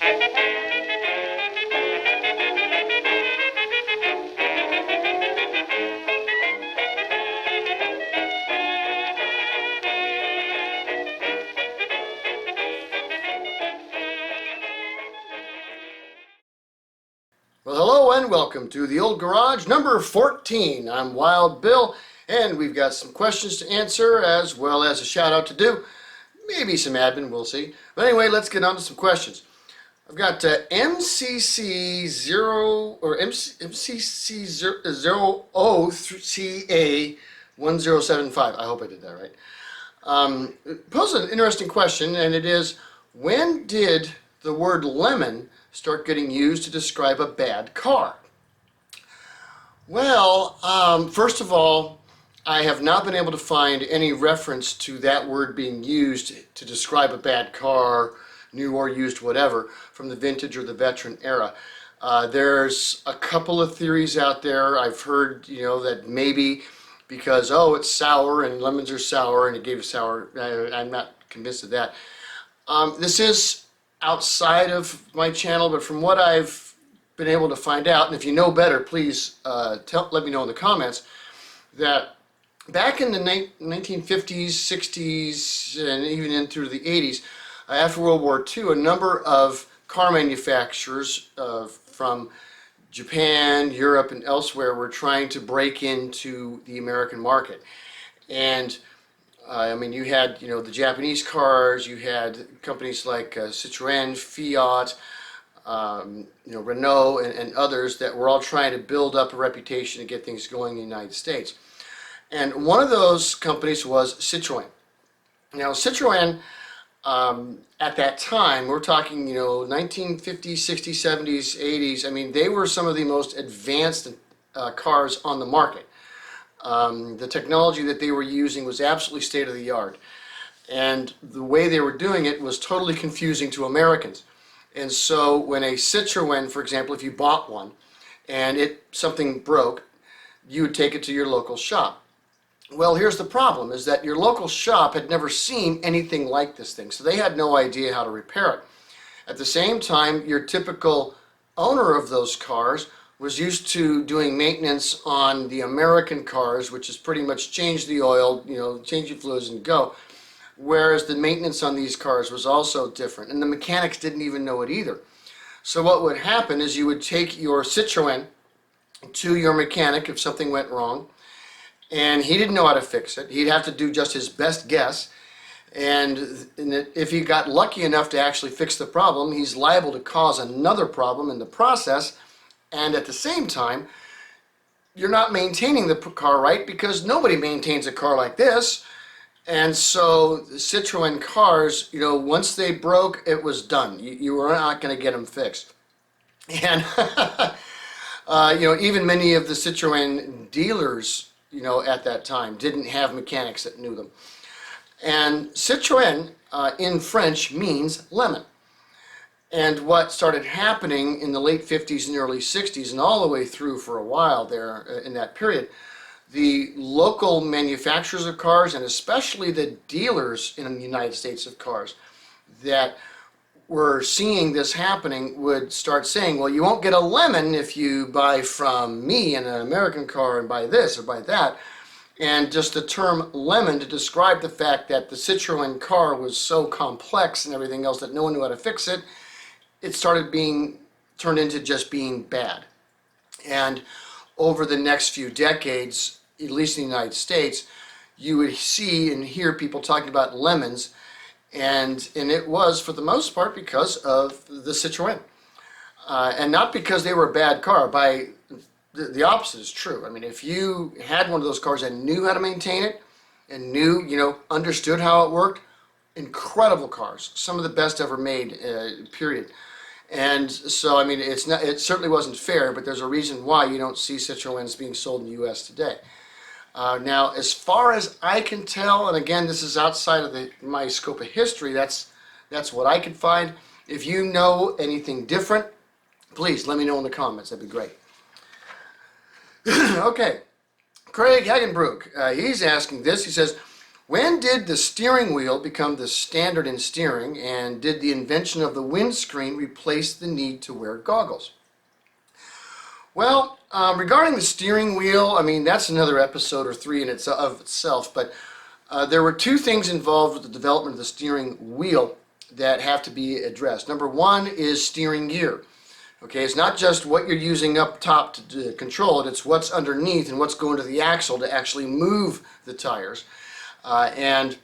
Well, hello and welcome to the Old Garage number 14. I'm Wild Bill, and we've got some questions to answer as well as a shout out to do. Maybe some admin, we'll see. But anyway, let's get on to some questions. I've got MCC0 or MCC0CA1075. I hope I did that right. Poses an interesting question, and it is, when did the word lemon start getting used to describe a bad car? Well, first of all, I have not been able to find any reference to that word being used to describe a bad car, new or used, whatever, from the vintage or the veteran era. There's a couple of theories out there. I've heard, that maybe because, it's sour and lemons are sour and it gave a sour. I'm not convinced of that. This is outside of my channel, but from what I've been able to find out, and if you know better, please let me know in the comments, that back in the 1950s, 60s, and even in through the 80s, after World War II, a number of car manufacturers from Japan, Europe, and elsewhere were trying to break into the American market. And you had, the Japanese cars, you had companies like Citroën, Fiat, Renault, and others that were all trying to build up a reputation to get things going in the United States. And one of those companies was Citroën. Now, Citroën, at that time, we're talking, 1950s, 60s, 70s, 80s, they were some of the most advanced cars on the market. The technology that they were using was absolutely state-of-the-art, and the way they were doing it was totally confusing to Americans. And so when a Citroën, for example, if you bought one and something broke, you would take it to your local shop. Well, here's the problem, is that your local shop had never seen anything like this thing, so they had no idea how to repair it. At the same time, your typical owner of those cars was used to doing maintenance on the American cars, which is pretty much change the oil, change the fluids and go. Whereas the maintenance on these cars was also different, and the mechanics didn't even know it either. So what would happen is you would take your Citroën to your mechanic if something went wrong, and he didn't know how to fix it. He'd have to do just his best guess, and if he got lucky enough to actually fix the problem, he's liable to cause another problem in the process. And at the same time, you're not maintaining the car right, because nobody maintains a car like this. And so the Citroën cars, once they broke, it was done. You were not going to get them fixed. And, even many of the Citroën dealers, at that time didn't have mechanics that knew them. And Citroën in French means lemon. And what started happening in the late 50s and early 60s and all the way through for a while there in that period, the local manufacturers of cars, and especially the dealers in the United States of cars that were seeing this happening, would start saying, well, you won't get a lemon if you buy from me in an American car and buy this or buy that. And just the term lemon to describe the fact that the Citroën car was so complex and everything else that no one knew how to fix it, it started being turned into just being bad. And over the next few decades, at least in the United States, you would see and hear people talking about lemons, and it was for the most part because of the Citroën. And not because they were a bad car. The opposite is true. If you had one of those cars and knew how to maintain it and knew, understood how it worked, incredible cars, some of the best ever made, period. And so, it certainly wasn't fair, but there's a reason why you don't see Citroëns being sold in the U.S. today. Now, as far as I can tell, and again, this is outside of my scope of history, that's what I could find. If you know anything different, please let me know in the comments. That'd be great. Okay, Craig Hagenbrook, he's asking this. He says, When did the steering wheel become the standard in steering, and did the invention of the windscreen replace the need to wear goggles? Well, regarding the steering wheel, I mean, that's another episode or three in of itself, but there were two things involved with the development of the steering wheel that have to be addressed. Number one is steering gear. Okay, it's not just what you're using up top to control it, it's what's underneath and what's going to the axle to actually move the tires. And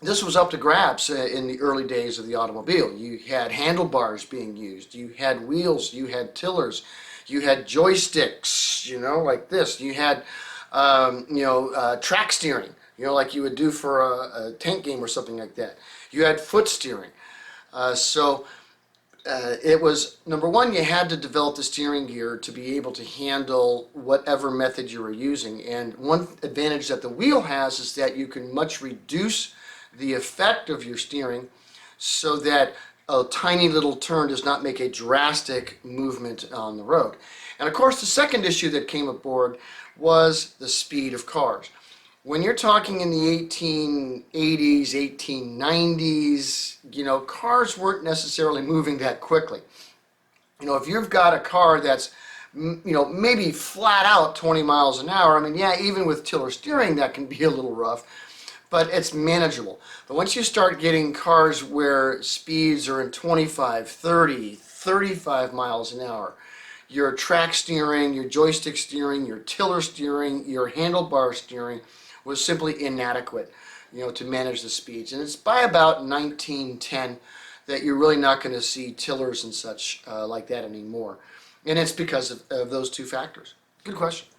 this was up to grabs in the early days of the automobile. You had handlebars being used, you had wheels, you had tillers, you had joysticks, you know, like this. You had, track steering, you know, like you would do for a tank game or something like that. You had foot steering. It was, number one, you had to develop the steering gear to be able to handle whatever method you were using. And one advantage that the wheel has is that you can much reduce the effect of your steering so that a tiny little turn does not make a drastic movement on the road. And of course, the second issue that came aboard was the speed of cars. When you're talking in the 1880s, 1890s, you know, cars weren't necessarily moving that quickly. You know, if you've got a car that's, you know, maybe flat out 20 miles an hour, I mean, yeah, even with tiller steering, that can be a little rough, but it's manageable. But once you start getting cars where speeds are in 25, 30, 35 miles an hour, your track steering, your joystick steering, your tiller steering, your handlebar steering was simply inadequate, you know, to manage the speeds. And it's by about 1910 that you're really not going to see tillers and such like that anymore. And it's because of those two factors. Good question.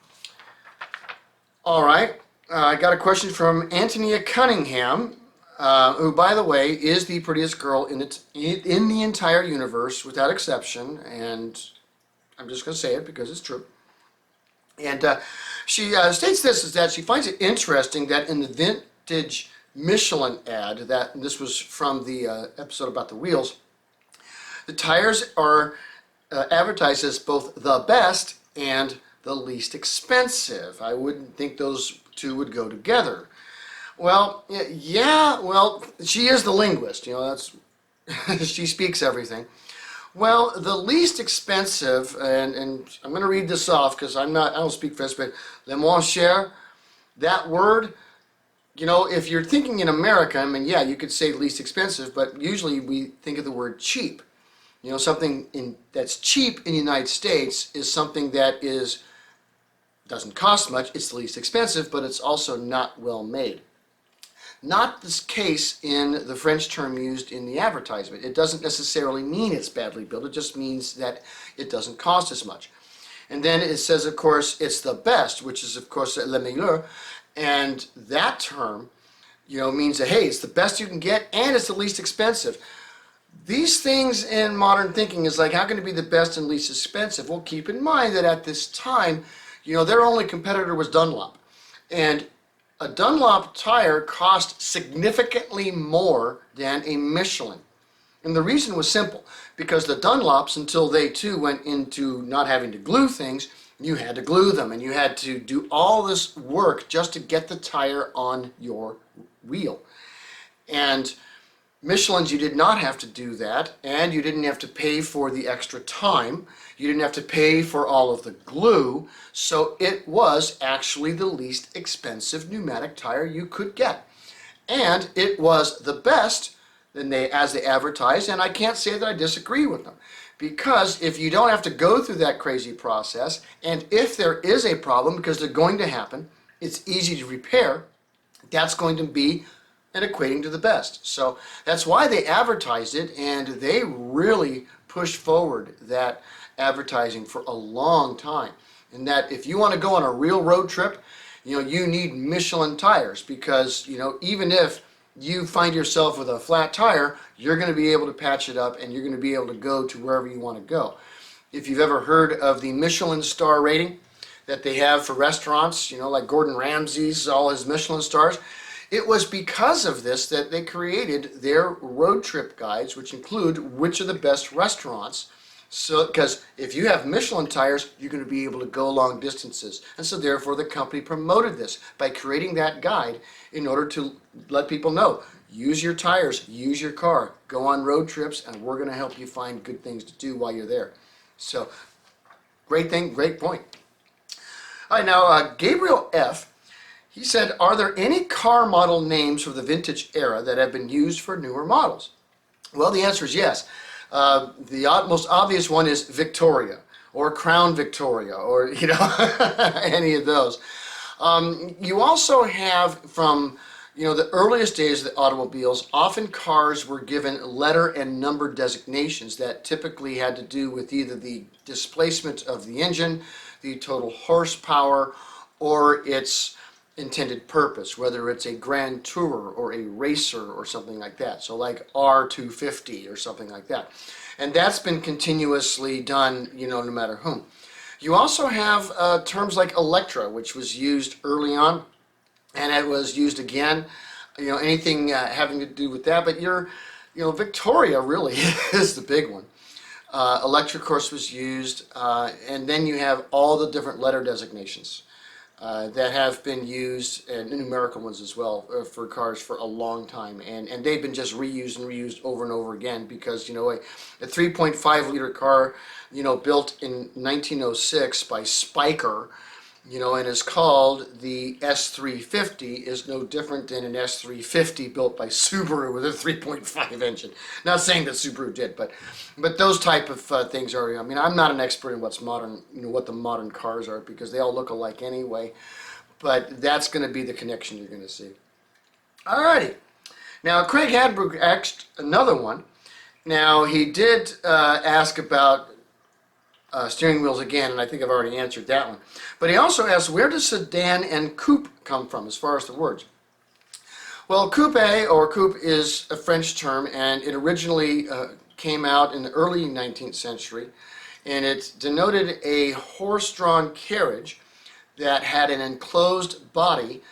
All right, I got a question from Antonia Cunningham, who, by the way, is the prettiest girl in the entire universe, without exception. And I'm just going to say it because it's true. And she states this, is that she finds it interesting that in the vintage Michelin ad, and this was from the episode about the wheels, the tires are advertised as both the best and the least expensive. I wouldn't think those two would go together. Well, yeah, well, she is the linguist, you know, that's she speaks everything. Well, the least expensive, and I'm going to read this off because I don't speak French, but le moins cher, that word, you know, if you're thinking in America, I mean, yeah, you could say least expensive, but usually we think of the word cheap. You know, something that's cheap in the United States is something that doesn't cost much, it's the least expensive, but it's also not well made. Not this case in the French term used in the advertisement. It doesn't necessarily mean it's badly built, it just means that it doesn't cost as much. And then it says, of course, it's the best, which is, of course, le meilleur, and that term, you know, means that, hey, it's the best you can get and it's the least expensive. These things in modern thinking is like, how can it be the best and least expensive? Well, keep in mind that at this time, you know, their only competitor was Dunlop. And a Dunlop tire cost significantly more than a Michelin. And the reason was simple, because the Dunlops, until they too went into not having to glue things, you had to glue them and you had to do all this work just to get the tire on your wheel. And Michelin's, you did not have to do that, and you didn't have to pay for the extra time. You didn't have to pay for all of the glue, so it was actually the least expensive pneumatic tire you could get. And it was the best as they advertised, and I can't say that I disagree with them. Because if you don't have to go through that crazy process, and if there is a problem, because they're going to happen, it's easy to repair, that's going to be and equating to the best. So that's why they advertised it, and they really pushed forward that advertising for a long time. And that if you want to go on a real road trip, you know, you need Michelin tires, because, you know, even if you find yourself with a flat tire, you're going to be able to patch it up and you're going to be able to go to wherever you want to go. If you've ever heard of the Michelin star rating that they have for restaurants, you know, like Gordon Ramsay's, all his Michelin stars, it was because of this that they created their road trip guides, which include which are the best restaurants, So, because if you have Michelin tires, you're going to be able to go long distances. And so therefore the company promoted this by creating that guide in order to let people know, use your tires, use your car, go on road trips, and we're going to help you find good things to do while you're there. So, great thing, great point. All right, now Gabriel F., he said, are there any car model names for the vintage era that have been used for newer models? Well, the answer is yes. The most obvious one is Victoria, or Crown Victoria, or, you know, any of those. You also have from, you know, the earliest days of the automobiles, often cars were given letter and number designations that typically had to do with either the displacement of the engine, the total horsepower, or its intended purpose, whether it's a Grand Tourer or a racer or something like that. So like R250 or something like that. And that's been continuously done, you know, no matter whom. You also have terms like Electra, which was used early on, and it was used again, you know, anything having to do with that. But you know, Victoria really is the big one. Electra, of course, was used, and then you have all the different letter designations that have been used, and numerical ones as well, for cars for a long time, and they've been just reused and reused over and over again because, you know, a 3.5 liter car, you know, built in 1906 by Spiker, you know, and is called the S350 is no different than an S350 built by Subaru with a 3.5 engine. Not saying that Subaru did, but those type of things are, I mean, I'm not an expert in what's modern, you know, what the modern cars are, because they all look alike anyway, but that's going to be the connection you're going to see. Alrighty. Now, Craig Hadbrook asked another one. Now, he did ask about steering wheels again, and I think I've already answered that one. But he also asked, where does sedan and coupe come from as far as the words? Well, coupe or coupe is a French term, and it originally came out in the early 19th century, and it denoted a horse-drawn carriage that had an enclosed body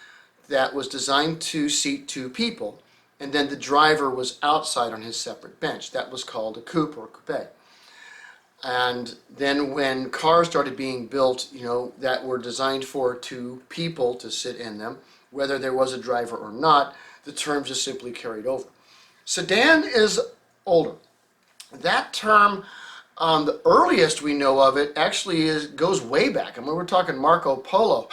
that was designed to seat two people, and then the driver was outside on his separate bench. That was called a coupe or coupe. And then when cars started being built, you know, that were designed for two people to sit in them, whether there was a driver or not, the term just simply carried over. Sedan is older. That term, the earliest we know of it actually goes way back. I mean, we're talking Marco Polo,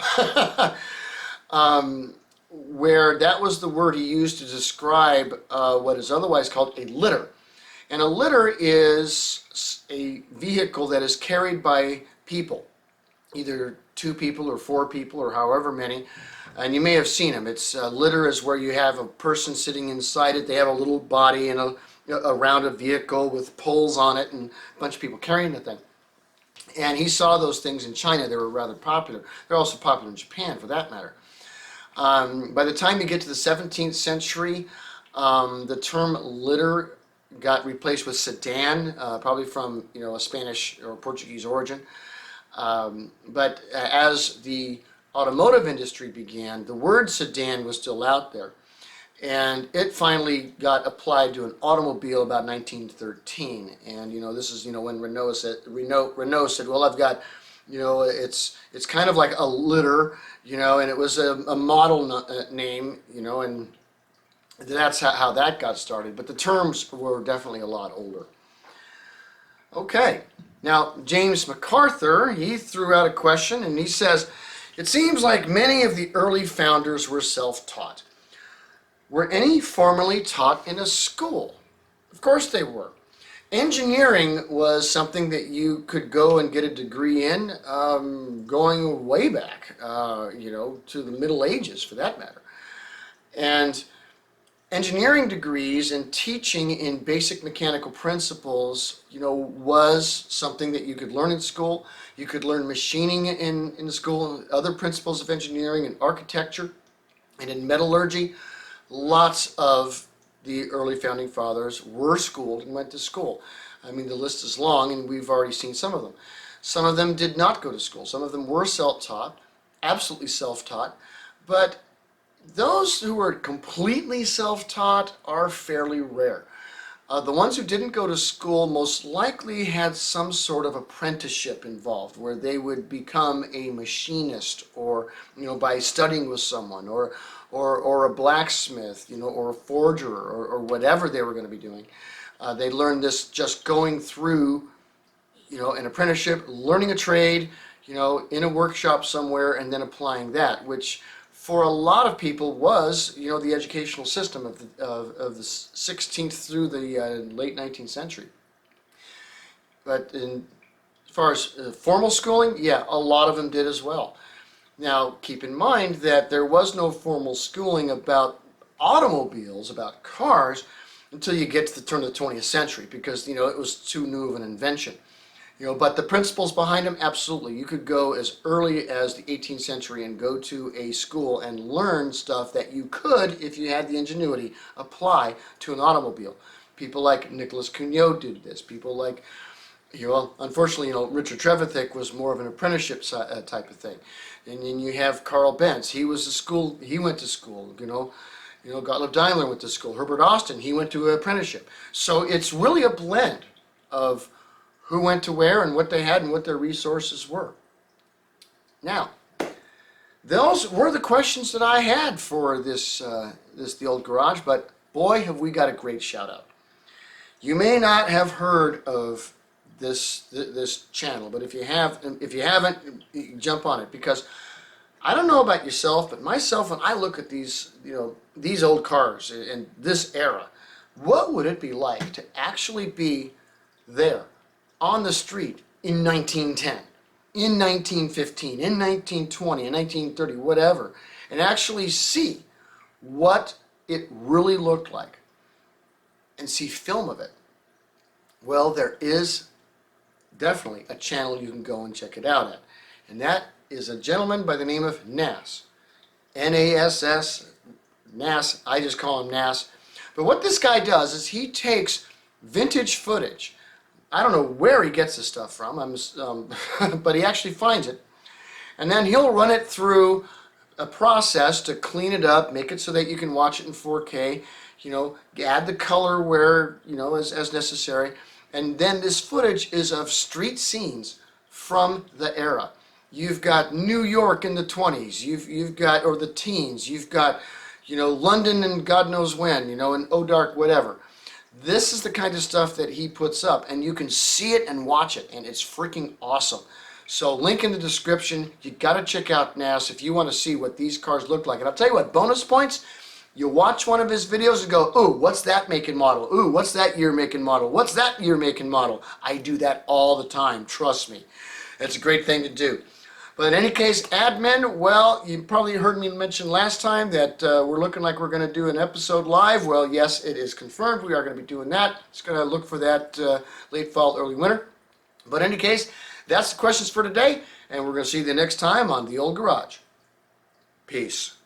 where that was the word he used to describe what is otherwise called a litter. And a litter is a vehicle that is carried by people, either two people or four people or however many. And you may have seen them. It's a litter is where you have a person sitting inside it. They have a little body and around a vehicle with poles on it and a bunch of people carrying the thing. And he saw those things in China. They were rather popular. They're also popular in Japan, for that matter. By the time you get to the 17th century, the term litter got replaced with sedan, probably from, you know, a Spanish or Portuguese origin. But as the automotive industry began, the word sedan was still out there, and it finally got applied to an automobile about 1913. And, you know, this is, you know, when Renault said, well, I've got, you know, it's kind of like a litter, you know, and it was a model name, you know, and that's how that got started. But the terms were definitely a lot older. Okay, now James MacArthur, he threw out a question, and he says, it seems like many of the early founders were self-taught. Were any formally taught in a school? Of course they were. Engineering was something that you could go and get a degree in, going way back, you know, to the Middle Ages for that matter. And engineering degrees and teaching in basic mechanical principles, you know, was something that you could learn in school. You could learn machining in school, other principles of engineering and architecture, and in metallurgy. Lots of the early founding fathers were schooled and went to school. I mean, the list is long, and we've already seen some of them. Some of them did not go to school. Some of them were self-taught, absolutely self-taught, but those who are completely self-taught are fairly rare. The ones who didn't go to school most likely had some sort of apprenticeship involved, where they would become a machinist, or by studying with someone, or a blacksmith, or a forger, or whatever they were going to be doing. They learned this just going through, an apprenticeship, learning a trade, in a workshop somewhere, and then applying that, which for a lot of people was, the educational system of the 16th through the late 19th century. But as far as formal schooling, yeah, a lot of them did as well. Now, keep in mind that there was no formal schooling about automobiles, about cars, until you get to the turn of the 20th century, because, it was too new of an invention. But the principles behind them, absolutely. You could go as early as the 18th century and go to a school and learn stuff that you could, if you had the ingenuity, apply to an automobile. People like Nicholas Cugnot did this. People like, unfortunately, Richard Trevithick was more of an apprenticeship type of thing. And then you have Carl Benz. He went to school. Gottlieb Daimler went to school. Herbert Austin, he went to an apprenticeship. So it's really a blend of who went to where and what they had and what their resources were. Now, those were the questions that I had for this The Old Garage, but boy, have we got a great shout out. You may not have heard of this channel, but if you haven't, jump on it, because I don't know about yourself, but myself, when I look at these old cars in this era, what would it be like to actually be there on the street in 1910, in 1915, in 1920, in 1930, whatever, and actually see what it really looked like and see film of it? Well, there is definitely a channel you can go and check it out at, and that is a gentleman by the name of NASS, N-A-S-S, NASS. I just call him NASS. But what this guy does is he takes vintage footage. I don't know where he gets this stuff from, but he actually finds it. And then he'll run it through a process to clean it up, make it so that you can watch it in 4K, add the color where, as necessary. And then this footage is of street scenes from the era. You've got New York in the 20s, you've got, or the teens, you've got, London and God knows when, and Oh Dark, whatever. This is the kind of stuff that he puts up, and you can see it and watch it, and it's freaking awesome. So link in the description. You got to check out NASS if you want to see what these cars look like. And I'll tell you what, bonus points, you watch one of his videos and go, ooh, what's that make and model? Ooh, what's that year, make and model? What's that year, make and model? I do that all the time, trust me. It's a great thing to do. But in any case, admin, well, you probably heard me mention last time that we're looking like we're going to do an episode live. Well, yes, it is confirmed. We are going to be doing that. Just going to look for that late fall, early winter. But in any case, that's the questions for today, and we're going to see you the next time on The Old Garage. Peace.